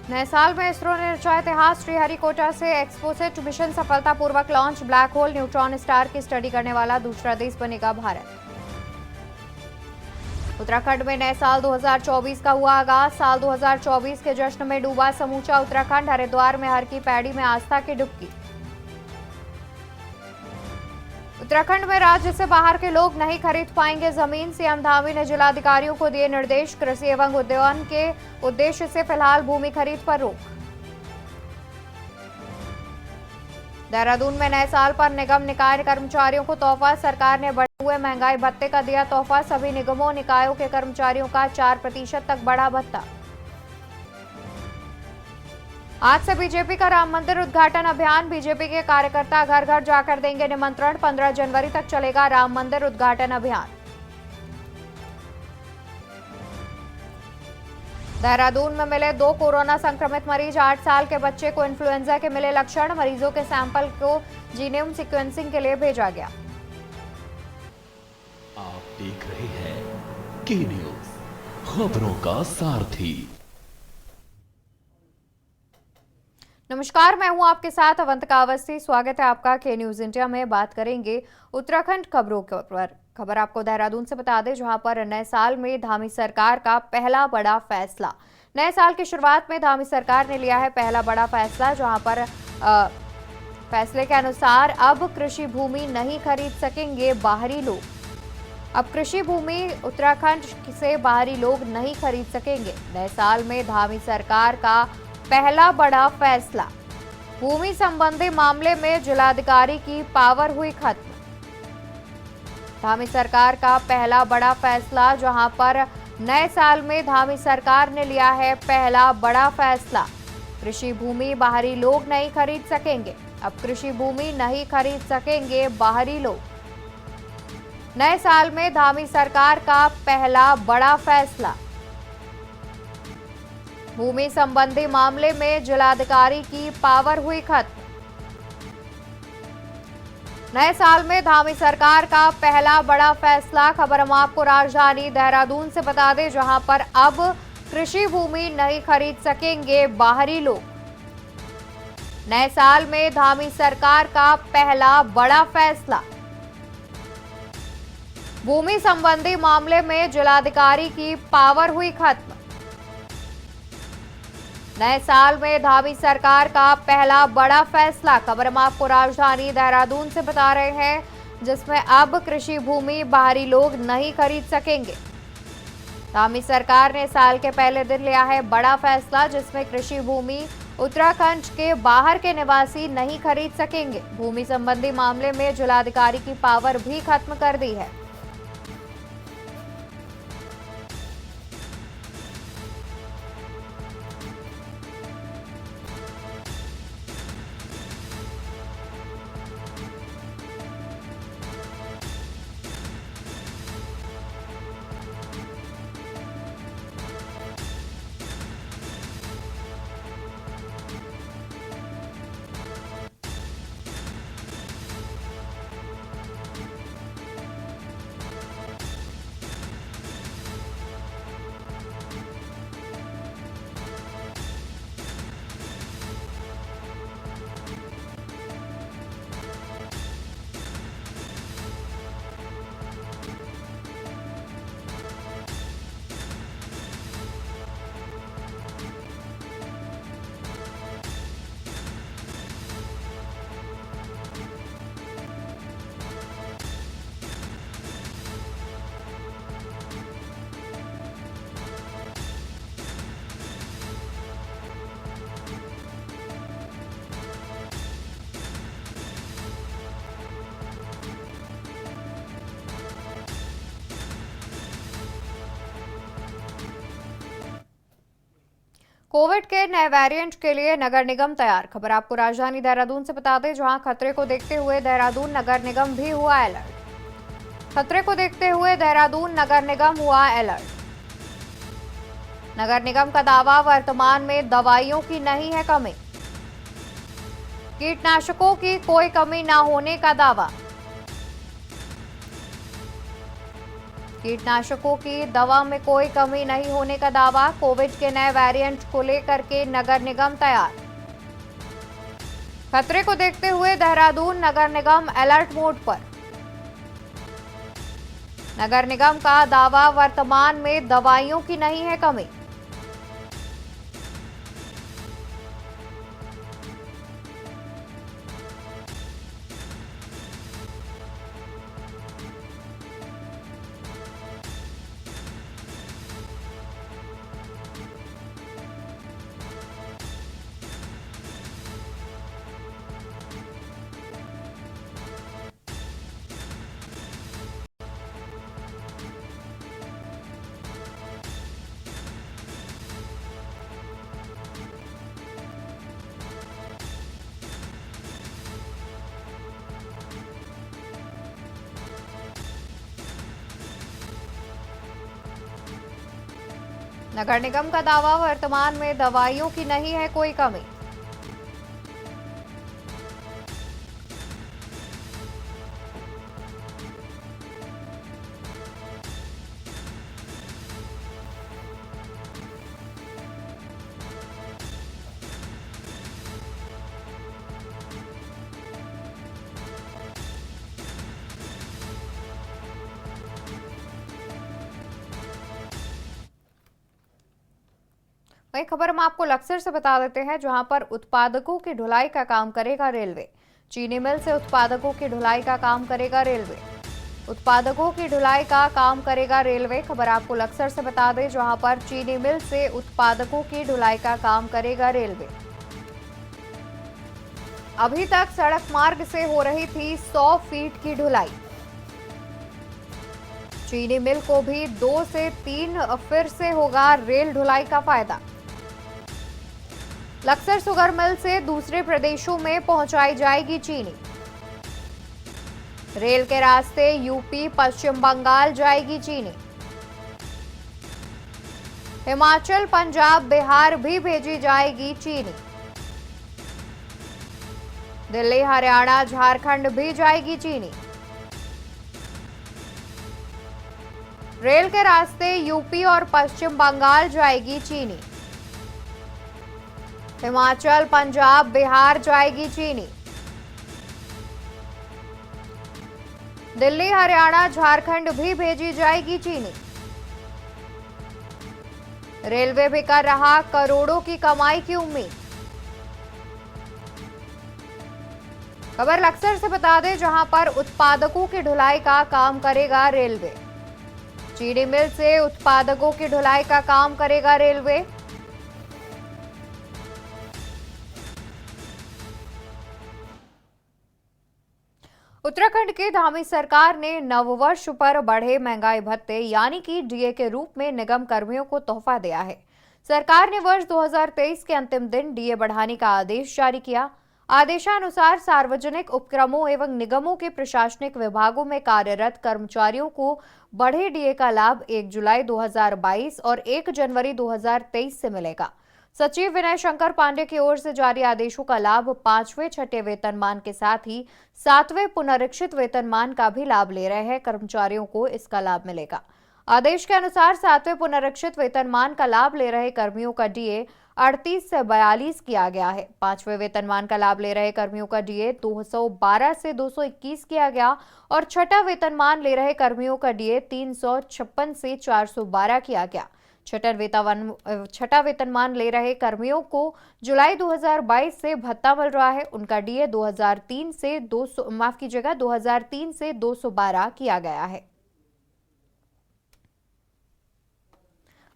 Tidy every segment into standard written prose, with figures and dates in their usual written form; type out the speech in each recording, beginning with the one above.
नए साल में इसरो ने रचा इतिहास। श्रीहरिकोटा से एक्सपोसेट मिशन सफलतापूर्वक launch. Black hole neutron star की स्टडी करने वाला दूसरा देश बनेगा भारत। उत्तराखंड में नए साल 2024 का हुआ आगाज। साल 2024 के जश्न में डूबा समूचा उत्तराखंड। हरिद्वार में हर की पैड़ी में आस्था की डुबकी। उत्तराखंड में राज्य से बाहर के लोग नहीं खरीद पाएंगे जमीन। सीएम धामी ने जिलाधिकारियों को दिए निर्देश। कृषि एवं उद्यान के उद्देश्य से फिलहाल भूमि खरीद पर रोक। देहरादून में नए साल पर निगम निकाय कर्मचारियों को तोहफा। सरकार ने बढ़े हुए महंगाई भत्ते का दिया तोहफा। सभी निगमों निकायों के कर्मचारियों का 4% तक बढ़ा भत्ता। आज से बीजेपी का राम मंदिर उद्घाटन अभियान। बीजेपी के कार्यकर्ता घर घर जाकर देंगे निमंत्रण। 15 जनवरी तक चलेगा राम मंदिर उद्घाटन अभियान। देहरादून में मिले 2 कोरोना संक्रमित मरीज। 8 साल के बच्चे को इन्फ्लुएंजा के मिले लक्षण। मरीजों के सैंपल को जीनोम सीक्वेंसिंग के लिए भेजा गया। आप देख रहे हैं के न्यूज, खबरों का सारथी। नमस्कार, मैं हूं आपके साथ अवंतिका अवस्थी। स्वागत है आपका के न्यूज इंडिया में। बात करेंगे उत्तराखंड खबरों के ऊपर। खबर आपको देहरादून से बता दें, जहां पर नए साल में धामी सरकार का पहला बड़ा फैसला। नए साल की शुरुआत में धामी सरकार ने लिया है पहला बड़ा फैसला, जहां पर फैसले के अनुसार अब कृषि भूमि नहीं खरीद सकेंगे बाहरी लोग। अब कृषि भूमि उत्तराखंड से बाहरी लोग नहीं खरीद सकेंगे। नए साल में धामी सरकार का पहला बड़ा फैसला। भूमि संबंधी मामले में जिलाधिकारी की पावर हुई खत्म। धामी सरकार का पहला बड़ा फैसला, जहां पर नए साल में धामी सरकार ने लिया है पहला बड़ा फैसला। कृषि भूमि बाहरी लोग नहीं खरीद सकेंगे। अब कृषि भूमि नहीं खरीद सकेंगे बाहरी लोग। नए साल में धामी सरकार का पहला बड़ा फैसला। भूमि संबंधी मामले में जिलाधिकारी की पावर हुई खत्म। नए साल में धामी सरकार का पहला बड़ा फैसला। खबर हम आपको राजधानी देहरादून से बता दें, जहां पर अब कृषि भूमि नहीं खरीद सकेंगे बाहरी लोग। नए साल में धामी सरकार का पहला बड़ा फैसला। भूमि संबंधी मामले में जिलाधिकारी की पावर हुई खत्म। नए साल में धामी सरकार का पहला बड़ा फैसला। खबर हम आपको राजधानी देहरादून से बता रहे हैं, जिसमें अब कृषि भूमि बाहरी लोग नहीं खरीद सकेंगे। धामी सरकार ने साल के पहले दिन लिया है बड़ा फैसला, जिसमें कृषि भूमि उत्तराखंड के बाहर के निवासी नहीं खरीद सकेंगे। भूमि संबंधी मामले में जिलाधिकारी की पावर भी खत्म कर दी है। कोविड के नए वेरिएंट के लिए नगर निगम तैयार। खबर आपको राजधानी देहरादून से बता दें, जहां खतरे को देखते हुए देहरादून नगर निगम भी हुआ अलर्ट। खतरे को देखते हुए देहरादून नगर निगम हुआ अलर्ट। नगर निगम का दावा, वर्तमान में दवाइयों की नहीं है कमी। कीटनाशकों की कोई कमी न होने का दावा। कीटनाशकों की दवा में कोई कमी नहीं होने का दावा। कोविड के नए वेरिएंट को लेकर के नगर निगम तैयार। खतरे को देखते हुए देहरादून नगर निगम अलर्ट मोड पर। नगर निगम का दावा, वर्तमान में दवाइयों की नहीं है कमी। नगर निगम का दावा, वर्तमान में दवाइयों की नहीं है कोई कमी। वही खबर हम आपको लक्सर से बता देते हैं, जहां पर उत्पादकों की ढुलाई का काम करेगा रेलवे। चीनी मिल से उत्पादकों की ढुलाई का काम करेगा रेलवे। उत्पादकों की ढुलाई का काम करेगा रेलवे। खबर आपको लक्सर से बता दें, जहां पर चीनी मिल से उत्पादकों की ढुलाई का काम करेगा रेलवे। अभी तक सड़क मार्ग से हो रही थी 100 फीट की ढुलाई। चीनी मिल को भी 2 से 3 फिर से होगा रेल ढुलाई का फायदा। लक्सर शुगर मिल से दूसरे प्रदेशों में पहुंचाई जाएगी चीनी। रेल के रास्ते यूपी, पश्चिम बंगाल जाएगी चीनी। हिमाचल, पंजाब, बिहार भी भेजी जाएगी चीनी। दिल्ली, हरियाणा, झारखंड भी जाएगी चीनी। रेल के रास्ते यूपी और पश्चिम बंगाल जाएगी चीनी। हिमाचल, पंजाब, बिहार जाएगी चीनी। दिल्ली, हरियाणा, झारखंड भी भेजी जाएगी चीनी। रेलवे भी कर रहा करोड़ों की कमाई की उम्मीद। खबर लक्सर से बता दें, जहां पर उत्पादकों की ढुलाई का काम करेगा रेलवे। चीनी मिल से उत्पादकों की ढुलाई का काम करेगा रेलवे। उत्तराखंड की धामी सरकार ने नववर्ष पर बढ़े महंगाई भत्ते यानी कि डीए के रूप में निगम कर्मियों को तोहफा दिया है। सरकार ने वर्ष 2023 के अंतिम दिन डीए बढ़ाने का आदेश जारी किया। आदेशानुसार सार्वजनिक उपक्रमों एवं निगमों के प्रशासनिक विभागों में कार्यरत कर्मचारियों को बढ़े डीए का लाभ 1 जुलाई 2022 और 1 जनवरी 2023 से मिलेगा। सचिव विनय शंकर पांडे की ओर से जारी आदेशों का लाभ 5वें छठे वेतनमान के साथ ही 7वें पुनरीक्षित वेतनमान का भी लाभ ले रहे हैं कर्मचारियों को इसका लाभ मिलेगा। आदेश के अनुसार 7वें पुनरीक्षित वेतनमान का लाभ ले रहे कर्मियों का डीए 38 से 42 किया गया है। 5वें वेतनमान का लाभ ले रहे कर्मियों का डीए 212 से 221 किया गया और छठा वेतनमान ले रहे कर्मियों का डीए 356 से 412 किया गया। छठा वेतनमान ले रहे कर्मियों को जुलाई 2022 से भत्ता मिल रहा है। उनका डीए 2003 से 212 किया गया है।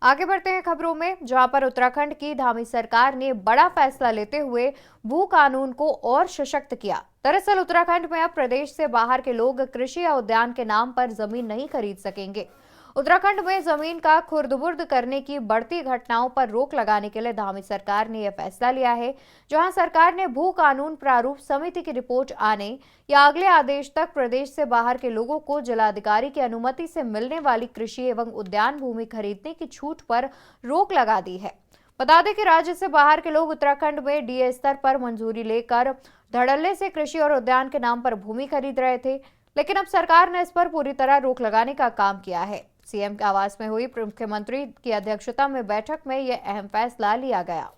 आगे बढ़ते हैं खबरों में, जहां पर उत्तराखंड की धामी सरकार ने बड़ा फैसला लेते हुए भू कानून को और सशक्त किया। दरअसल उत्तराखंड में अब प्रदेश से बाहर के लोग कृषि या उद्यान के नाम पर जमीन नहीं खरीद सकेंगे। उत्तराखंड में जमीन का खुर्द-बुर्द करने की बढ़ती घटनाओं पर रोक लगाने के लिए धामी सरकार ने यह फैसला लिया है, जहां सरकार ने भू कानून प्रारूप समिति की रिपोर्ट आने या अगले आदेश तक प्रदेश से बाहर के लोगों को जिलाधिकारी की अनुमति से मिलने वाली कृषि एवं उद्यान भूमि खरीदने की छूट पर रोक लगा दी है। बता दें कि राज्य से बाहर के लोग उत्तराखंड में डीए स्तर पर मंजूरी लेकर धड़ल्ले से कृषि और उद्यान के नाम पर भूमि खरीद रहे थे, लेकिन अब सरकार ने इस पर पूरी तरह रोक लगाने का काम किया है। सीएम के आवास में हुई मुख्यमंत्री की अध्यक्षता में बैठक में यह अहम फैसला लिया गया।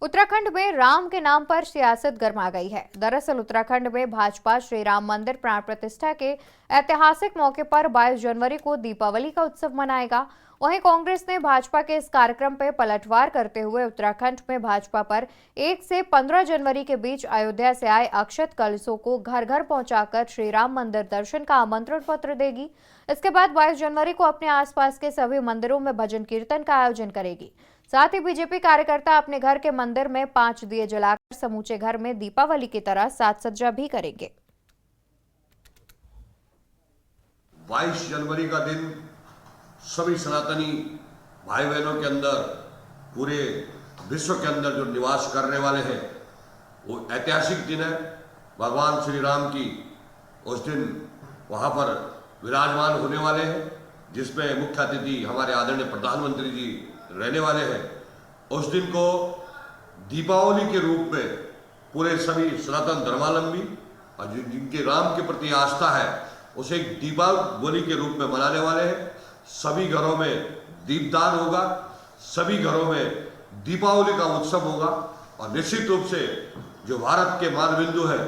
उत्तराखंड में राम के नाम पर सियासत गरमा गई है। दरअसल उत्तराखंड में भाजपा श्री राम मंदिर प्राण प्रतिष्ठा के ऐतिहासिक मौके पर 22 जनवरी को दीपावली का उत्सव मनाएगा। वहीं कांग्रेस ने भाजपा के इस कार्यक्रम पर पलटवार करते हुए उत्तराखंड में भाजपा पर 1 से 15 जनवरी के बीच अयोध्या से आए अक्षत कलशों को घर घर पहुंचाकर श्री राम मंदिर दर्शन का आमंत्रण पत्र देगी। इसके बाद 22 जनवरी को अपने आसपास के सभी मंदिरों में भजन कीर्तन का आयोजन करेगी। साथ ही बीजेपी कार्यकर्ता अपने घर के मंदिर में 5 दिए जलाकर समूचे घर में दीपावली की तरह साज सज्जा भी करेंगे। 22 जनवरी का दिन सभी सनातनी भाई बहनों के अंदर, पूरे विश्व के अंदर जो निवास करने वाले हैं, वो ऐतिहासिक दिन है। भगवान श्री राम की उस दिन वहाँ पर विराजमान होने वाले हैं, जिसमें मुख्य अतिथि हमारे आदरणीय प्रधानमंत्री जी रहने वाले हैं। उस दिन को दीपावली के रूप में पूरे सभी सनातन धर्मावलंबी और जिनके राम के प्रति आस्था है, उसे एक दीपावली के रूप में मनाने वाले हैं। सभी घरों में दीपदान होगा, सभी घरों में दीपावली का उत्सव होगा और निश्चित रूप से जो भारत के मानबिंदु है,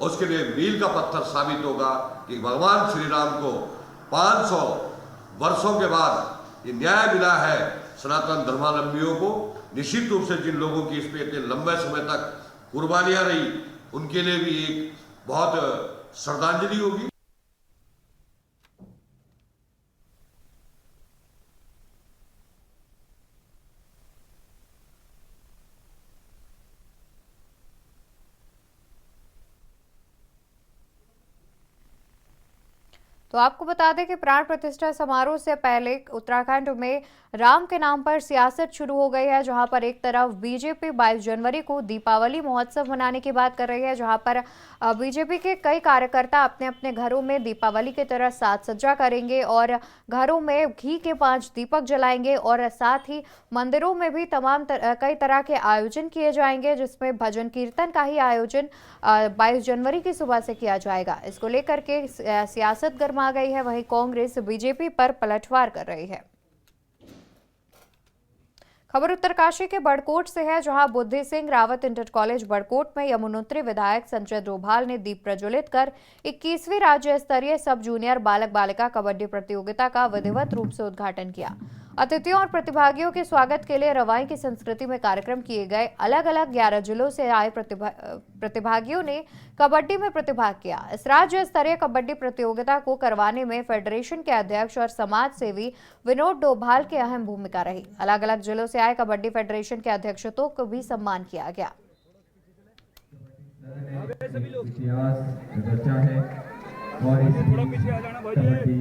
उसके लिए मील का पत्थर साबित होगा कि भगवान श्री राम को 500 वर्षों के बाद ये न्याय मिला है सनातन धर्मावलंबियों को। निश्चित रूप से जिन लोगों की इसमें इतने लंबे समय तक कुर्बानियां रही, उनके लिए भी एक बहुत श्रद्धांजलि होगी। तो आपको बता दें कि प्राण प्रतिष्ठा समारोह से पहले उत्तराखंड में राम के नाम पर सियासत शुरू हो गई है, जहां पर एक तरफ बीजेपी 22 जनवरी को दीपावली महोत्सव मनाने की बात कर रही है, जहां पर बीजेपी के कई कार्यकर्ता अपने अपने घरों में दीपावली की तरह साज सज्जा करेंगे और घरों में घी के 5 दीपक जलाएंगे और साथ ही मंदिरों में भी कई तरह के आयोजन किए जाएंगे, जिसमें भजन कीर्तन का ही आयोजन 22 जनवरी की सुबह से किया जाएगा। इसको लेकर के सियासत गरमा गई है। वहीं कांग्रेस बीजेपी पर पलटवार कर रही है। खबर उत्तरकाशी के बड़कोट से है, जहां बुद्धि सिंह रावत इंटर कॉलेज बड़कोट में यमुनोत्री विधायक संजय डोभाल ने दीप प्रज्वलित कर 21वीं राज्य स्तरीय सब जूनियर बालक बालिका कबड्डी प्रतियोगिता का विधिवत रूप से उद्घाटन किया। अतिथियों और प्रतिभागियों के स्वागत के लिए रवाई की संस्कृति में कार्यक्रम किए गए। अलग अलग 11 जिलों से आए प्रतिभागियों ने कबड्डी में प्रतिभाग किया। इस राज्य स्तरीय कबड्डी प्रतियोगिता को करवाने में फेडरेशन के अध्यक्ष और समाज सेवी विनोद डोभाल की अहम भूमिका रही। अलग अलग जिलों से आए कबड्डी फेडरेशन के अध्यक्षों को भी सम्मान किया गया। और कबड्डी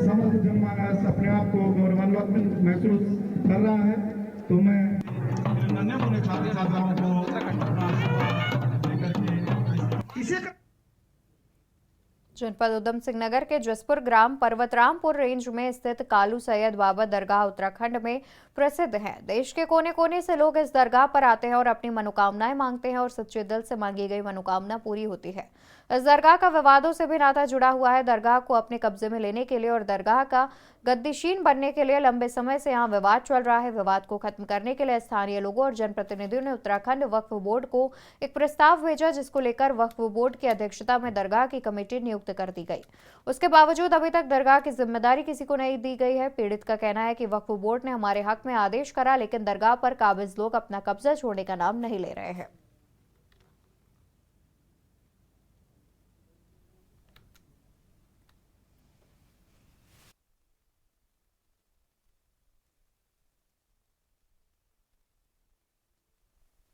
समस्त जनमानस अपने आप को गौरवान्वित महसूस कर रहा है, तो मैं अन्य छात्र छात्राओं को इसे जनपद उधम सिंह नगर के जसपुर ग्राम पर्वतरामपुर रेंज में स्थित कालू सैयद बाबा दरगाह उत्तराखंड में प्रसिद्ध है। देश के कोने कोने से लोग इस दरगाह पर आते हैं और अपनी मनोकामनाएं मांगते हैं और सच्चे दिल से मांगी गई मनोकामना पूरी होती है। इस दरगाह का विवादों से भी नाता जुड़ा हुआ है। दरगाह को अपने कब्जे में लेने के लिए और दरगाह का गद्दीशीन बनने के लिए लंबे समय से यहाँ विवाद चल रहा है। विवाद को खत्म करने के लिए स्थानीय लोगों और जनप्रतिनिधियों ने उत्तराखंड वक्फ बोर्ड को एक प्रस्ताव भेजा, जिसको लेकर वक्फ बोर्ड की अध्यक्षता में दरगाह की कमेटी नियुक्त कर दी गई। उसके बावजूद अभी तक दरगाह की जिम्मेदारी किसी को नहीं दी गई है। पीड़ित का कहना है कि वक्फ बोर्ड ने हमारे हक में आदेश करा, लेकिन दरगाह पर काबिज लोग अपना कब्जा छोड़ने का नाम नहीं ले रहे हैं।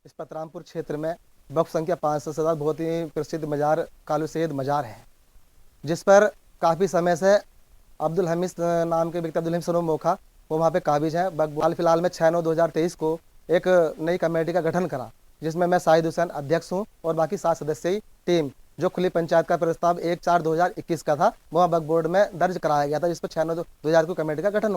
इस पतरामपुर क्षेत्र में वक्फ संख्या 507 बहुत ही प्रसिद्ध मजार कालू सैयद मजार है, जिस पर काफ़ी समय से अब्दुल हमीद नाम के व्यक्ति अब्दुल हमीद सनो मोखा वो वहाँ पे काबिज हैं। हाल फिलहाल में 6/9/2023 को एक नई कमेटी का गठन करा, जिसमें मैं शाहिद हुसैन अध्यक्ष हूँ और बाकी 7 सदस्यीय टीम, जो खुली पंचायत का प्रस्ताव 1/4/2021 का था, वहाँ वक्फ बोर्ड में दर्ज कराया गया था, जिस पर 6/9/2000 को कमेटी का गठन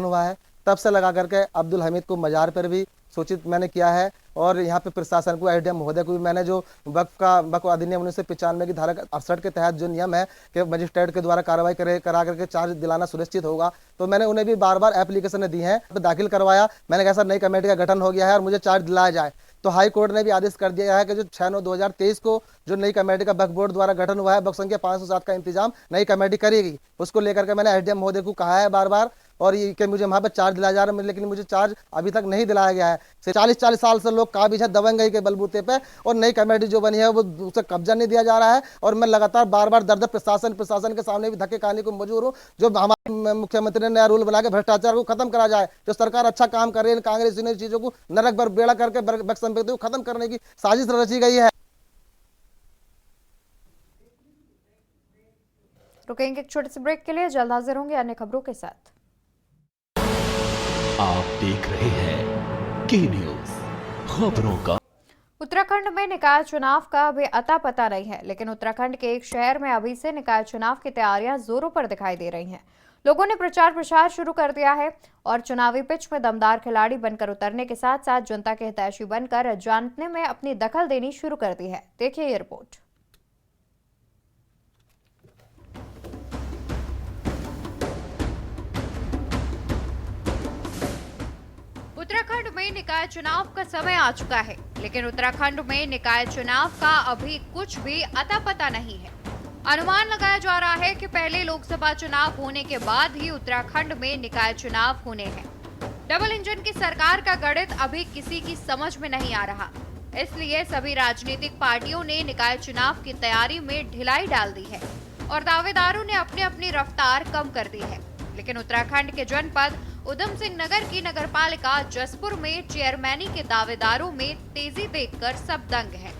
हुआ है। तब से लगा करके अब्दुल हमीद को मजार पर भी सूचित मैंने किया है, और यहाँ पे प्रशासन को, एसडीएम महोदय को भी मैंने, जो वक्फ अधिनियम 1995 की धारा 68 के तहत जो नियम है कि मजिस्ट्रेट के द्वारा कार्रवाई करा करके चार्ज दिलाना सुनिश्चित होगा, तो मैंने उन्हें भी बार बार एप्लीकेशन दी है, दाखिल करवाया। मैंने कहा सर नई कमेटी का गठन हो गया है और मुझे चार्ज दिलाया जाए, तो हाई कोर्ट ने भी आदेश कर दिया है कि जो 6/9/2023 को जो नई कमेटी का वक्फ बोर्ड द्वारा गठन हुआ है, वक्फ संख्या 507 का इंतजाम नई कमेटी करेगी। उसको लेकर के मैंने एसडीएम महोदय को कहा है बार बार, और ये कि मुझे वहाँ पर चार्ज दिलाया जा रहा है, लेकिन मुझे चार्ज अभी तक नहीं दिलाया गया है। 40 साल से लोग काबिज है दबंगई के बलबूते पे, और नई कमेटी जो बनी है वो उसे कब्जा नहीं दिया जा रहा है। और मैं लगातार बार बार दर प्रशासन के सामने भी धक्के खाने को मजबूर हूँ। जो हमारे मुख्यमंत्री ने नया रूल बना के भ्रष्टाचार को खत्म करा जाए, जो सरकार अच्छा काम कर रही है, कांग्रेस ने चीजों को नरक भर बेड़ा करके वक्फ संपत्ति को खत्म करने की साजिश रची गई है। रुकेंगे एक छोटे से ब्रेक के लिए, जल्द हाजिर होंगे अन्य खबरों के साथ। आप देख रहे हैं के न्यूज, खबरों का। उत्तराखंड में निकाय चुनाव का अभी अता पता नहीं है, लेकिन उत्तराखंड के एक शहर में अभी से निकाय चुनाव की तैयारियां जोरों पर दिखाई दे रही हैं। लोगों ने प्रचार प्रसार शुरू कर दिया है और चुनावी पिच में दमदार खिलाड़ी बनकर उतरने के साथ साथ जनता के हितैषी बनकर जानने में अपनी दखल देनी शुरू कर दी है। देखिए ये रिपोर्ट। उत्तराखंड में निकाय चुनाव का समय आ चुका है, लेकिन उत्तराखंड में निकाय चुनाव का अभी कुछ भी अता पता नहीं है। अनुमान लगाया जा रहा है कि पहले लोकसभा चुनाव होने के बाद ही उत्तराखंड में निकाय चुनाव होने हैं। डबल इंजन की सरकार का गणित अभी किसी की समझ में नहीं आ रहा, इसलिए सभी राजनीतिक पार्टियों ने निकाय चुनाव की तैयारी में ढिलाई डाल दी है और दावेदारों ने अपनी अपनी रफ्तार कम कर दी है। लेकिन उत्तराखंड के जनपद उधम सिंह नगर की नगरपालिका जसपुर में चेयरमैनी के दावेदारों में तेजी देखकर सब दंग है।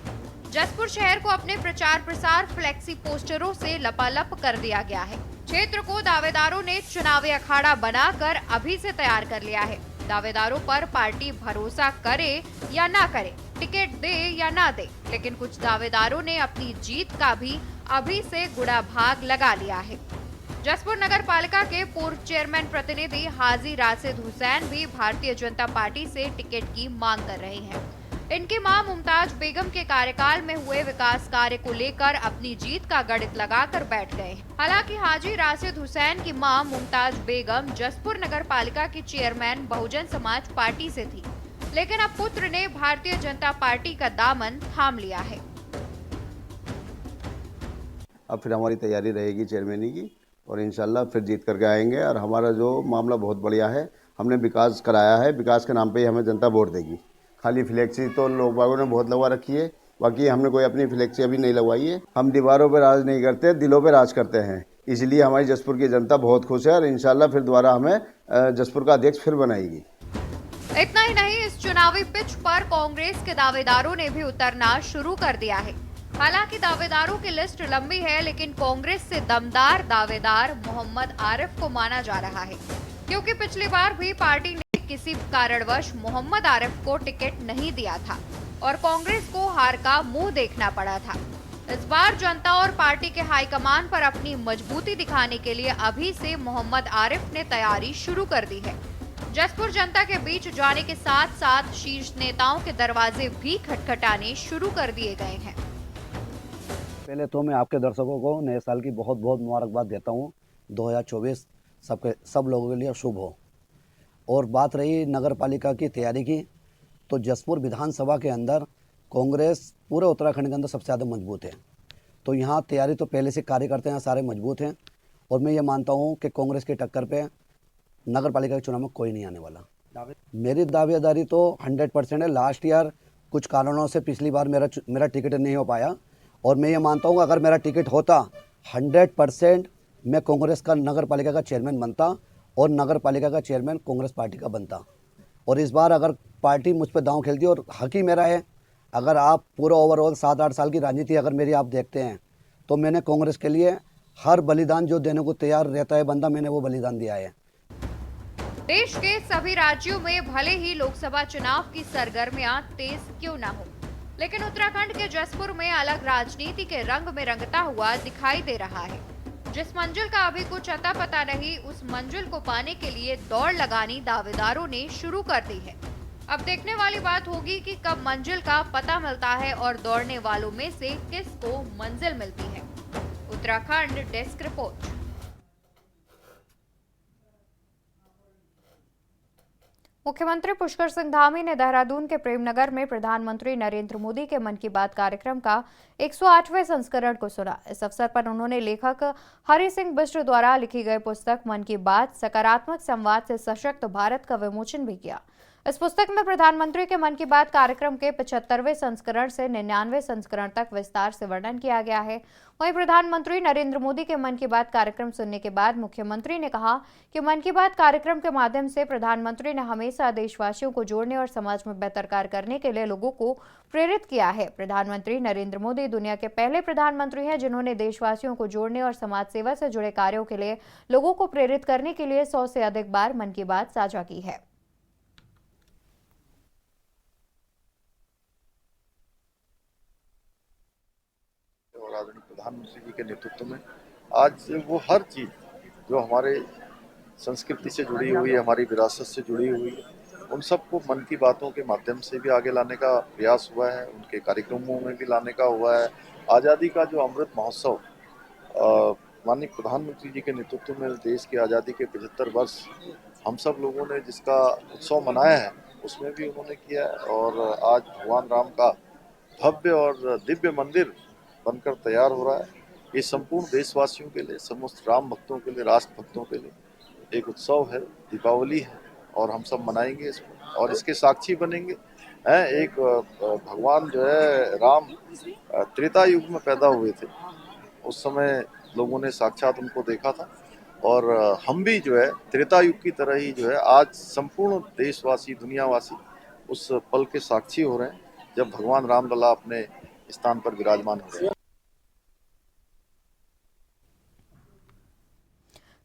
जसपुर शहर को अपने प्रचार प्रसार फ्लेक्सी पोस्टरों से लपालप कर दिया गया है। क्षेत्र को दावेदारों ने चुनावी अखाड़ा बनाकर अभी से तैयार कर लिया है। दावेदारों पर पार्टी भरोसा करे या ना करे, टिकट दे या ना दे, लेकिन कुछ दावेदारों ने अपनी जीत का भी अभी से गुड़ा भाग लगा लिया है। जसपुर नगर पालिका के पूर्व चेयरमैन प्रतिनिधि हाजी राशिद हुसैन भी भारतीय जनता पार्टी से टिकट की मांग कर रहे हैं। इनकी मां मुमताज बेगम के कार्यकाल में हुए विकास कार्य को लेकर अपनी जीत का गणित लगाकर बैठ गए हैं। हालांकि हाजी राशिद हुसैन की मां मुमताज बेगम जसपुर नगर पालिका की चेयरमैन बहुजन समाज पार्टी से थी, लेकिन अब पुत्र ने भारतीय जनता पार्टी का दामन थाम लिया है। अब फिर हमारी तैयारी रहेगी चेयरमैनी की और इंशाल्लाह फिर जीत करके आएंगे। और हमारा जो मामला बहुत बढ़िया है, हमने विकास कराया है, विकास के नाम पे ही हमें जनता वोट देगी। खाली फ्लेक्सी तो लोग बागों ने बहुत लगवा रखी है, बाकी हमने कोई अपनी फ्लेक्सी अभी नहीं लगवाई है। हम दीवारों पे राज नहीं करते, दिलों पे राज करते हैं, इसलिए हमारी जसपुर की जनता बहुत खुश है और इंशाल्लाह फिर दोबारा हमें जसपुर का अध्यक्ष फिर बनाएगी। इतना ही नहीं, इस चुनावी पिच पर कांग्रेस के दावेदारों ने भी उतरना शुरू कर दिया है। हालांकि दावेदारों की लिस्ट लंबी है, लेकिन कांग्रेस से दमदार दावेदार मोहम्मद आरिफ को माना जा रहा है, क्योंकि पिछली बार भी पार्टी ने किसी कारणवश मोहम्मद आरिफ को टिकट नहीं दिया था और कांग्रेस को हार का मुंह देखना पड़ा था। इस बार जनता और पार्टी के हाईकमान पर अपनी मजबूती दिखाने के लिए अभी से मोहम्मद आरिफ ने तैयारी शुरू कर दी है। जसपुर जनता के बीच जाने के साथ साथ शीर्ष नेताओं के दरवाजे भी खटखटाने शुरू कर दिए गए हैं। पहले तो मैं आपके दर्शकों को नए साल की बहुत बहुत मुबारकबाद देता हूँ। 2024 सब लोगों के लिए शुभ हो। और बात रही नगर पालिका की तैयारी की, तो जसपुर विधानसभा के अंदर कांग्रेस पूरे उत्तराखंड के अंदर सबसे ज़्यादा मजबूत है। तो यहाँ तैयारी तो पहले से कार्यकर्ता हैं सारे मजबूत हैं और मैं ये मानता हूँ कि कांग्रेस की टक्कर पे नगर पालिका के चुनाव में कोई नहीं आने वाला। मेरी दावेदारी तो 100% है। लास्ट ईयर कुछ कारणों से पिछली बार मेरा टिकट नहीं हो पाया और मैं ये मानता हूँ अगर मेरा टिकट होता 100% मैं कांग्रेस का नगर पालिका का चेयरमैन बनता और नगर पालिका का चेयरमैन कांग्रेस पार्टी का बनता। और इस बार अगर पार्टी मुझ पर दांव खेलती और हक ही मेरा है, अगर आप पूरा ओवरऑल 7-8 साल की राजनीति अगर मेरी आप देखते हैं तो मैंने कांग्रेस के लिए हर बलिदान जो देने को तैयार रहता है बंदा, मैंने वो बलिदान दिया है। देश के सभी राज्यों में भले ही लोकसभा चुनाव की सरगर्मियां तेज क्यों ना हो, लेकिन उत्तराखंड के जसपुर में अलग राजनीति के रंग में रंगता हुआ दिखाई दे रहा है। जिस मंजिल का अभी कुछ अता पता नहीं, उस मंजिल को पाने के लिए दौड़ लगानी दावेदारों ने शुरू कर दी है। अब देखने वाली बात होगी कि कब मंजिल का पता मिलता है और दौड़ने वालों में से किसको मंजिल मिलती है। Uttarakhand desk report. मुख्यमंत्री पुष्कर सिंह धामी ने देहरादून के प्रेमनगर में प्रधानमंत्री नरेंद्र मोदी के मन की बात कार्यक्रम का 108वें संस्करण को सुना। इस अवसर पर उन्होंने लेखक हरि सिंह बिष्ट द्वारा लिखी गई पुस्तक मन की बात सकारात्मक संवाद से सशक्त भारत का विमोचन भी किया। इस पुस्तक में प्रधानमंत्री के मन की बात कार्यक्रम के 75वें संस्करण से 99वें संस्करण तक विस्तार से वर्णन किया गया है। वहीं प्रधानमंत्री नरेंद्र मोदी के मन की बात कार्यक्रम सुनने के बाद मुख्यमंत्री ने कहा कि मन की बात कार्यक्रम के माध्यम से प्रधानमंत्री ने हमेशा देशवासियों को जोड़ने और समाज में बेहतर कार्य करने के लिए लोगों को प्रेरित किया है। प्रधानमंत्री नरेंद्र मोदी दुनिया के पहले प्रधानमंत्री हैं जिन्होंने देशवासियों को जोड़ने और समाज सेवा से जुड़े कार्यों के लिए लोगों को प्रेरित करने के लिए 100 से अधिक बार मन की बात साझा की है। और आदरणीय प्रधानमंत्री जी के नेतृत्व में आज वो हर चीज़ जो हमारे संस्कृति से जुड़ी हुई है, हमारी विरासत से जुड़ी हुई है, उन सबको मन की बातों के माध्यम से भी आगे लाने का प्रयास हुआ है, उनके कार्यक्रमों में भी लाने का हुआ है। आज़ादी का जो अमृत महोत्सव माननीय प्रधानमंत्री जी के नेतृत्व में देश की आज़ादी के 75 वर्ष हम सब लोगों ने जिसका उत्सव मनाया है, उसमें भी उन्होंने किया है। और आज भगवान राम का भव्य और दिव्य मंदिर बनकर तैयार हो रहा है। ये संपूर्ण देशवासियों के लिए, समस्त राम भक्तों के लिए, राष्ट्र भक्तों के लिए एक उत्सव है, दीपावली है और हम सब मनाएंगे इसको और इसके साक्षी बनेंगे। एक भगवान जो है राम त्रेता युग में पैदा हुए थे, उस समय लोगों ने साक्षात उनको देखा था और हम भी जो है त्रेता युग की तरह ही जो है आज संपूर्ण देशवासी, दुनियावासी उस पल के साक्षी हो रहे हैं जब भगवान रामलला अपने स्थान पर विराजमान हो रहे हैं।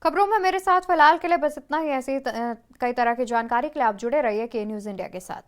खबरों में मेरे साथ फिलहाल के लिए बस इतना ही। ऐसी कई तरह की जानकारी के लिए आप जुड़े रहिए के न्यूज़ इंडिया के साथ।